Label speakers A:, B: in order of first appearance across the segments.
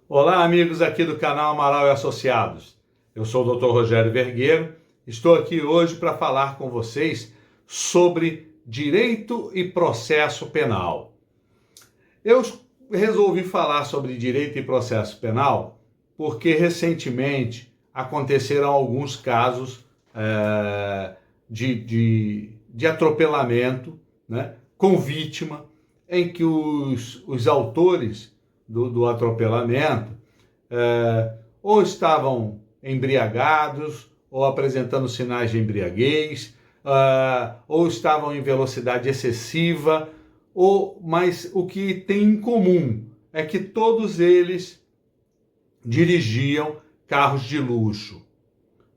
A: Olá, amigos aqui do canal Amaral e Associados. Eu sou o Dr. Rogério Vergueiro. Estou aqui hoje para falar com vocês sobre direito e processo penal. Eu resolvi falar sobre direito e processo penal porque recentemente aconteceram alguns casos de atropelamento, né, com vítima, em que os autores do atropelamento ou estavam embriagados ou apresentando sinais de embriaguez, ou estavam em velocidade excessiva, mas o que tem em comum é que todos eles dirigiam carros de luxo.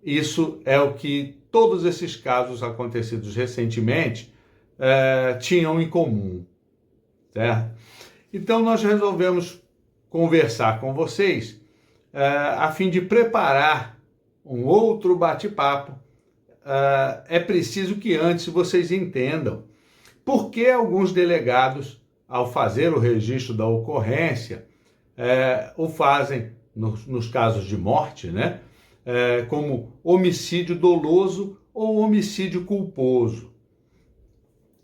A: Isso é o que todos esses casos acontecidos recentemente tinham em comum, certo? Então nós resolvemos conversar com vocês a fim de preparar um outro bate-papo. É preciso que antes vocês entendam por que alguns delegados, ao fazer o registro da ocorrência, o fazem, nos casos de morte, né, como homicídio doloso ou homicídio culposo.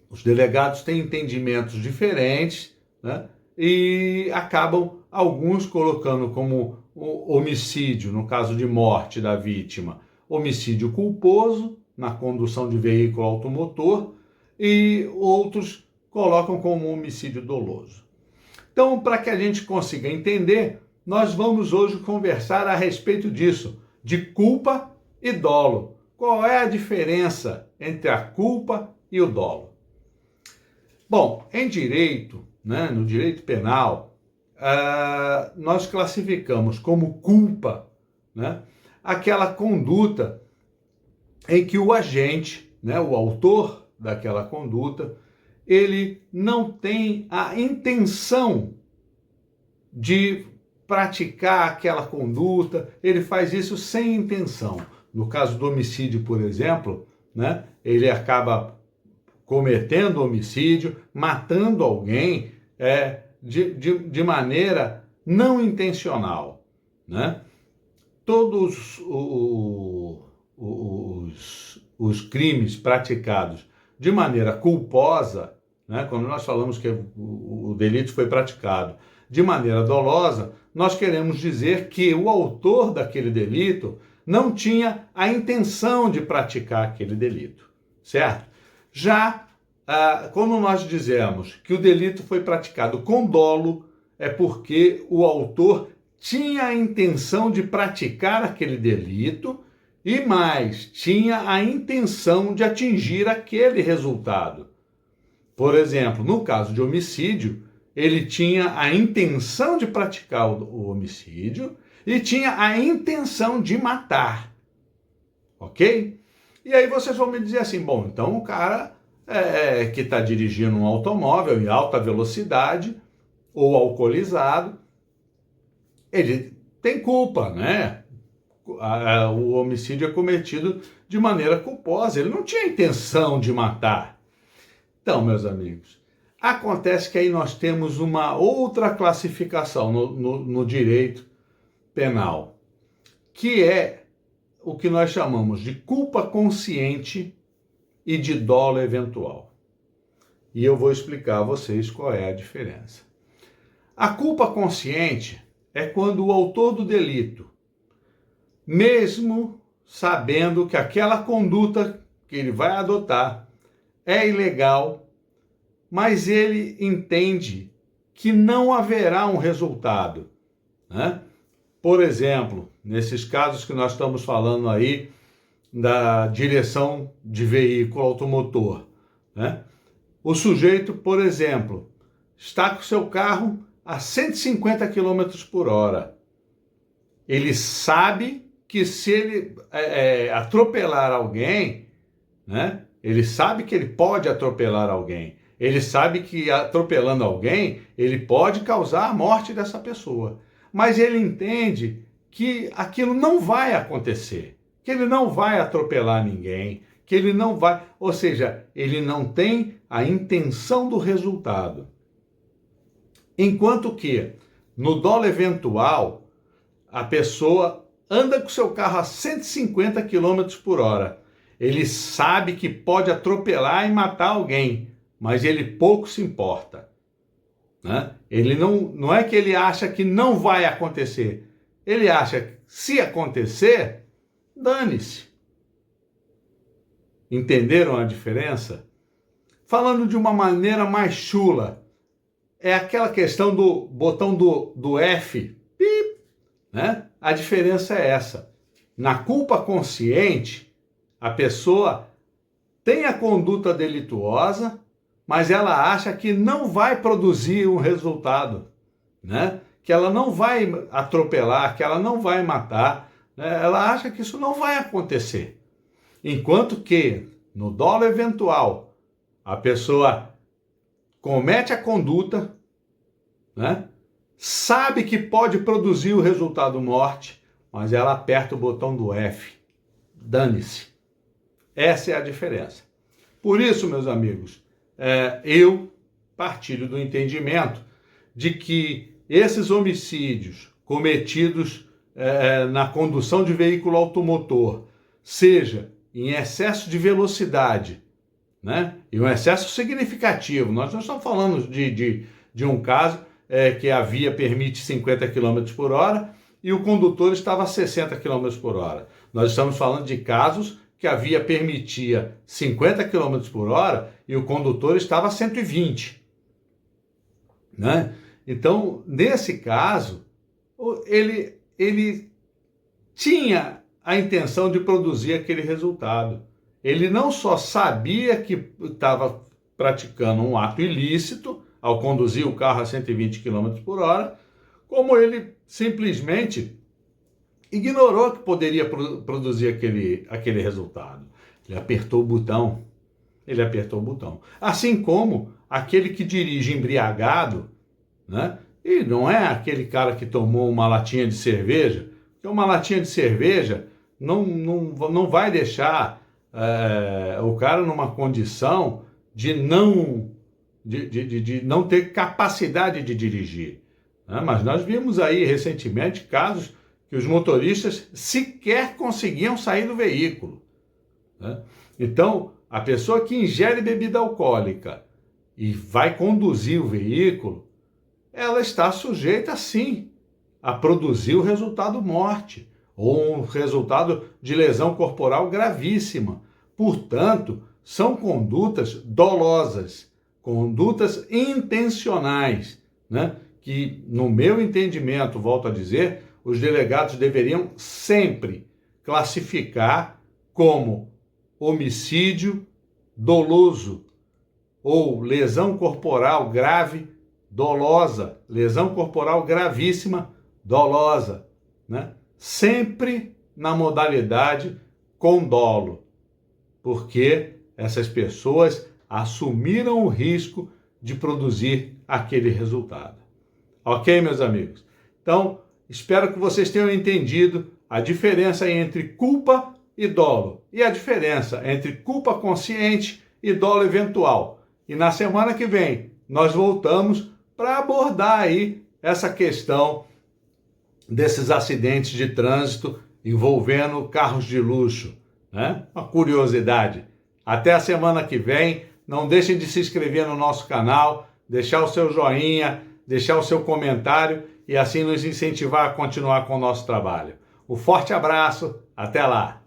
A: Os delegados têm entendimentos diferentes, né, e acabam alguns colocando como homicídio, no caso de morte da vítima, homicídio culposo, na condução de veículo automotor, e outros colocam como homicídio doloso. Então, para que a gente consiga entender, nós vamos hoje conversar a respeito disso, de culpa e dolo. Qual é a diferença entre a culpa e o dolo? Bom, em direito, né, no direito penal, nós classificamos como culpa, né, aquela conduta em que o agente, né, o autor daquela conduta, ele não tem a intenção de praticar aquela conduta, ele faz isso sem intenção. No caso do homicídio, por exemplo, né, ele acaba cometendo homicídio, matando alguém de maneira não intencional, né? Todos os crimes praticados de maneira culposa, né, quando nós falamos que o delito foi praticado de maneira dolosa, nós queremos dizer que o autor daquele delito não tinha a intenção de praticar aquele delito, certo? Já quando nós dizemos que o delito foi praticado com dolo, é porque o autor tinha a intenção de praticar aquele delito e mais, tinha a intenção de atingir aquele resultado. Por exemplo, no caso de homicídio, ele tinha a intenção de praticar o homicídio e tinha a intenção de matar, ok? E aí vocês vão me dizer assim, bom, então o cara que está dirigindo um automóvel em alta velocidade ou alcoolizado, ele tem culpa, né? O homicídio é cometido de maneira culposa, ele não tinha intenção de matar. Então, meus amigos, acontece que aí nós temos uma outra classificação no direito penal, que é o que nós chamamos de culpa consciente e de dolo eventual. E eu vou explicar a vocês qual é a diferença. A culpa consciente é quando o autor do delito, mesmo sabendo que aquela conduta que ele vai adotar é ilegal, mas ele entende que não haverá um resultado, né? Por exemplo, nesses casos que nós estamos falando aí da direção de veículo automotor, né? O sujeito, por exemplo, está com seu carro a 150 km por hora. Ele sabe que se ele atropelar alguém, né? Ele sabe que ele pode atropelar alguém. Ele sabe que atropelando alguém, ele pode causar a morte dessa pessoa. Mas ele entende que aquilo não vai acontecer. que ele não vai atropelar ninguém, que ele não vai, ou seja, ele não tem a intenção do resultado. Enquanto que no dolo eventual, a pessoa anda com seu carro a 150 km por hora. Ele sabe que pode atropelar e matar alguém, mas ele pouco se importa, né? Ele não é que ele acha que não vai acontecer. Ele acha que se acontecer, dane-se. Entenderam a diferença? Falando de uma maneira mais chula, é aquela questão do botão do F, pip, né? A diferença é essa. Na culpa consciente, a pessoa tem a conduta delituosa, mas ela acha que não vai produzir um resultado, né? Que ela não vai atropelar, que ela não vai matar, né? Ela acha que isso não vai acontecer. Enquanto que, no dolo eventual, a pessoa comete a conduta, né? Sabe que pode produzir o resultado morte, mas ela aperta o botão do F. Dane-se. Essa é a diferença. Por isso, meus amigos, eu partilho do entendimento de que esses homicídios cometidos na condução de veículo automotor, seja em excesso de velocidade, né? E um excesso significativo. Nós não estamos falando de um caso que a via permite 50 km por hora e o condutor estava a 60 km por hora. Nós estamos falando de casos que a via permitia 50 km por hora e o condutor estava a 120. Né? Então, nesse caso, ele tinha a intenção de produzir aquele resultado. Ele não só sabia que estava praticando um ato ilícito ao conduzir o carro a 120 km por hora, como ele simplesmente ignorou que poderia produzir aquele resultado. Ele apertou o botão. Assim como aquele que dirige embriagado, né? E não é aquele cara que tomou uma latinha de cerveja, porque uma latinha de cerveja não vai deixar o cara numa condição de não ter capacidade de dirigir. Né? Mas nós vimos aí recentemente casos que os motoristas sequer conseguiam sair do veículo. Né? Então, a pessoa que ingere bebida alcoólica e vai conduzir o veículo, ela está sujeita, sim, a produzir o resultado morte ou um resultado de lesão corporal gravíssima. Portanto, são condutas dolosas, condutas intencionais, né? Que, no meu entendimento, volto a dizer, os delegados deveriam sempre classificar como homicídio doloso ou lesão corporal grave dolosa, lesão corporal gravíssima dolosa, né? Sempre na modalidade com dolo, porque essas pessoas assumiram o risco de produzir aquele resultado. Ok, meus amigos? Então, espero que vocês tenham entendido a diferença entre culpa e dolo e a diferença entre culpa consciente e dolo eventual. E na semana que vem nós voltamos para abordar aí essa questão desses acidentes de trânsito envolvendo carros de luxo, né? Uma curiosidade. Até a semana que vem. Não deixem de se inscrever no nosso canal, deixar o seu joinha, deixar o seu comentário e assim nos incentivar a continuar com o nosso trabalho. Um forte abraço, até lá!